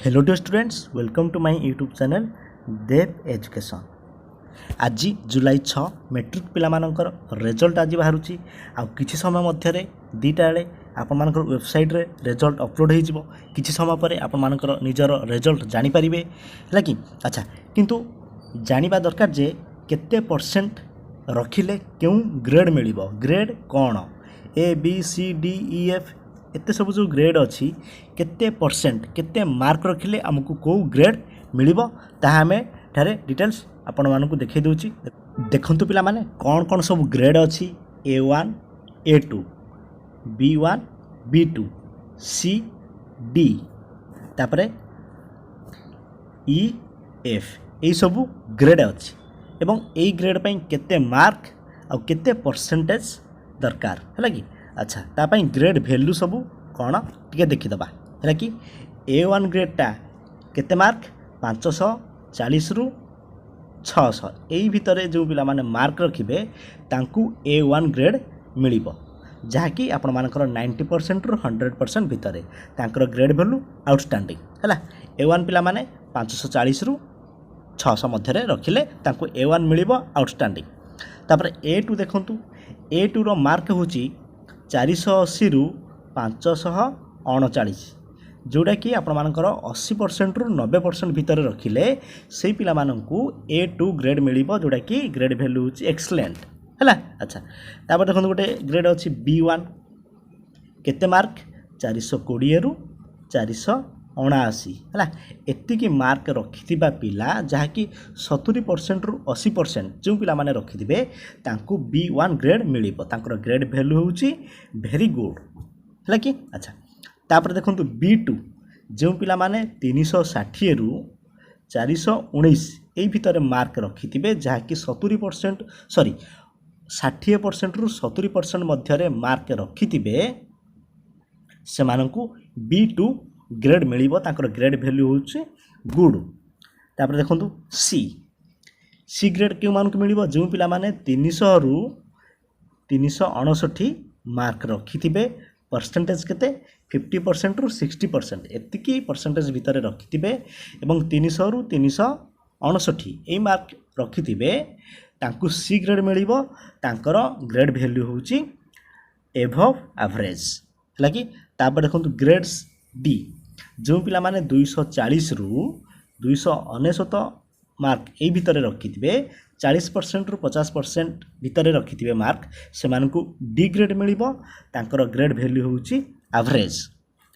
Hello dear students, welcome to my YouTube channel Dev education. आज जुलाई 6 matric पिलामानकर result आज बाहर किसी समय मध्य दीटा बेले आपण वेबसाइट रे रिजल्ट अपलोड हो किसी समय पर आपण निजर रिजल्ट जानीपर है कि अच्छा किंतु जानिबा दरकार जे केते परसेंट रखिले क्यों ग्रेड मिल ग्रेड कौन A B C D E F एते सब जो ग्रेड अच्छी केते परसेंट केते मार्क रखिले आमको को ग्रेड मिलिबो ताहा हमें ठारे डिटेल्स आपण मानकु देखै दोची। देखंतु पिला माने कौन कौन सब ग्रेड अच्छी A1 A2 B1 B2 C D तापरे E F यही सब ग्रेड अच्छी एवं यही ग्रेड पई केते मार्क आ केते परसेंटेज दरकार है कि अच्छा तापाई ग्रेड वैल्यू सब कौन टिके देखीदबा है कि A1 ग्रेडटा केते मार्क 540 रु 600 यही भितर जो पिला माने मार्क रखिबे तांकू A1 ग्रेड मिलिबो जहाँकि आपण मानकर 90% रु 100% भितर तांकर ग्रेड वैल्यू आउटस्टैंडिंग है। A1 पिला माने 540 रु 600 मध्य रखिले तांकू A1 मिलिबो आउटस्टैंडिंग। तापर A2 देखंतु A2 रो मार्क होची 480 रु 539 जोड़ा कि आपण मानकर 80% रु 90% भितर रखिले से पिला मानकू A2 ग्रेड मिलिबो जोड़ा कि ग्रेड वैल्यू होची एक्सीलेंट है। अच्छा तापर देखो गोटे ग्रेड अच्छी B1 केते मार्क 420 रु 479 है एतिकी मार्क रखिथिबा पिला जहाँकि 70% रु 80% जो पिला माने रखिथिबे तांकू B1 ग्रेड मिलिबो तांकर ग्रेड वैल्यू होची वेरी गुड है कि। अच्छा तापर देखंतु B2 जो पिला माने 360 रु 419 एई भितर मार्क रखिथिबे जहाँकि 70% सॉरी 60% रु 70% मध्य मार्क रखिथिबे से मानकू B2 ग्रेड मिलिबो तांकर ग्रेड वैल्यू होची गुड। तापर देखंतु सी ग्रेड क्यों मानक मिलिबो जो पिला माने 300 रु 359 मार्क रखिथिबे परसेंटेज केते 50% रु 60% एतिकी परसेंटेज भितर रखिथिबे एवं 300 रु 359 एई मार्क रखिथिबे तांकू सी ग्रेड मिलिबो तांकर ग्रेड वैल्यू होची एभव एवरेज है कि। तापर देखंतु ग्रेड्स डी जो पिला माने 240 रु 299 मार्क यही भितर रखिथिबे 40% रु 50% भितर रखिथिबे मार्क से मानकू डी ग्रेड मिलिबो तांकर ग्रेड वैल्यू होची एवरेज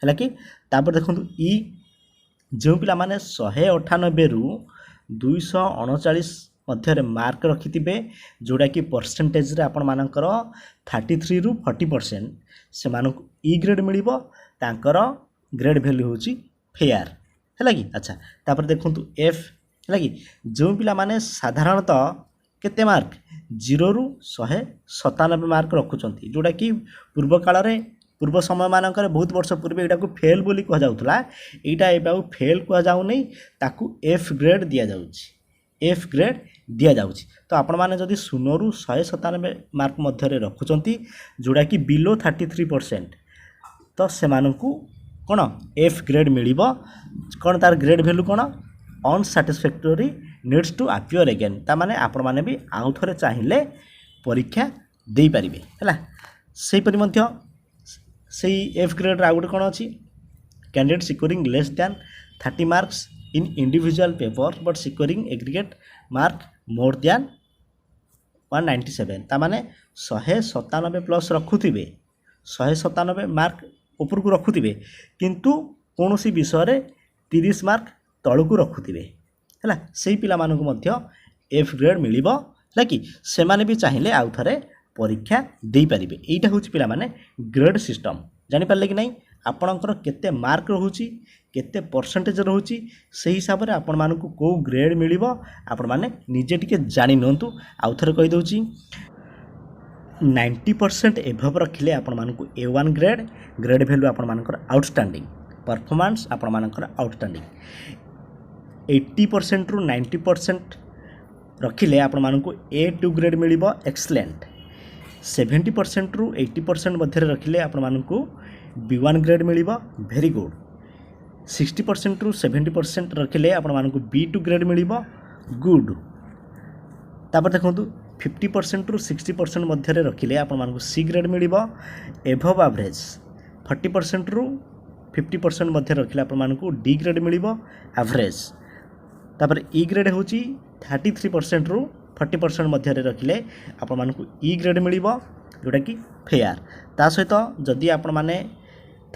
है कि। तापर देखंतु ई जो पिला माने 198 रु 239 मध्य मार्क रखिथिबे जोड़ा कि परसेंटेज रे आपण मानकर 33 रु 40% से मानकू ई ग्रेड मिलिबो तांकर ग्रेड वैल्यू होची फेयर है कि। अच्छा तापर देखंतु एफ है कि जो पिला माने साधारणतः केते मार्क 0 रु 197 मार्क रखुचंती जोड़ा कि पूर्व काल रे पूर्व समय मानकर बहुत वर्ष पूर्व एटा को फेल बोली कह जाउतला एटा एबाउ फेल कह जाउ नै ताकू एफ ग्रेड दिया जाउची एफ ग्रेड दिया जाउची। तो आपण माने जदि 0 रु 197 मार्क मध्य रखुचंती जोड़ा कि बिलो 33% तो से मानकू कौन एफ ग्रेड मिलिबो कौन तार ग्रेड वैल्यू कौन अनसाटिस्फैक्टरी नीड्स टू अपियर अगेन ता माने आपण माने भी आउ थरे चाहिए परीक्षा दे पारिबे है। सेही परि मध्य सेही एफ ग्रेड आ गुटे कौन अछि candidate securing less than 30 marks in individual paper but securing aggregate mark more than 197 ता माने 197 प्लस रखुथिबे 197 मार्क ऊपर को रखुथिबे किंतु कौन सी विषय 30 मार्क तलू रखुथिबे है से पिला मानक मध्य एफ ग्रेड मिलिबो है कि से माने भी चाहिए आउ थरे परीक्षा दे पारिबे। एटा होची पिला माने ग्रेड सिस्टम जानि पारले कि नहीं आपणकर केते मार्क रहूची केते परसेंटेज रहूची से हिसाब रे आपण मानकू को ग्रेड मिलिबो आपण माने निजे टिके जानि नंतु आउ थरे कहि दोची 90% एभव रखिले आपण मानकू A1 ग्रेड वैल्यू आपण मानकर आउटस्टैंडिंग परफॉर्मेंस आपण मानकर आउटस्टैंडिंग 80% रु 90% रखिले आपण मानकू A2 ग्रेड मिलिबो एक्सीलेंट 70% रु 80% मध्य रखिले आपण मानकू B1 ग्रेड मिलिबो वेरी गुड 60% रु 70% रखिले आपण मानकु B2 ग्रेड मिलिबो गुड। तापर देखंतु 50% रु 60% मध्य रखिले आपण मानकु सी ग्रेड मिलिबो एभव एवरेज। 40% रु 50% मध्य रखिले आपण मानकु डी ग्रेड मिलिबो एवरेज। तापर ई ग्रेड होची 33% रु 40% मध्य रखिले आपण मानकु ई ग्रेड मिलिबो जोटा कि फेयर। ता सहित जदि आपण माने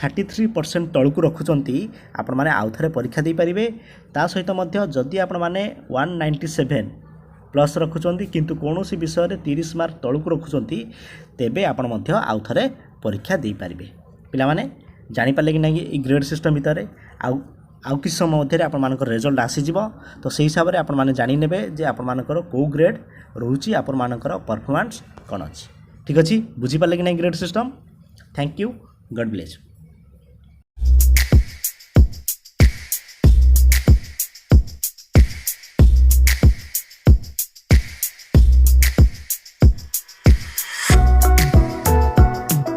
33% तळकु रखुचंती आपण माने आउ थरे परीक्षा दे परिबे। ता सहित मध्य जदि आपण माने 197 प्लस रखुचंती किंतु कोनोसी विषय रे 30 मार्क तळकु रखुचंती तेबे आपण मध्य आउ थरे परीक्षा दे परिबे। पिला माने जानि पाले कि नै ई ग्रेड सिस्टम भितरे आउ किस समय मध्य आपण मानकर रिजल्ट आसी जिवो। तो सेही हिसाब रे आपण माने जानि नेबे जे आपण मानकर को ग्रेड रहउची आपण मानकर परफॉर्मेंस कोन अछि। ठीक अछि बुझी पाले कि नै grade system. Thank you, God bless.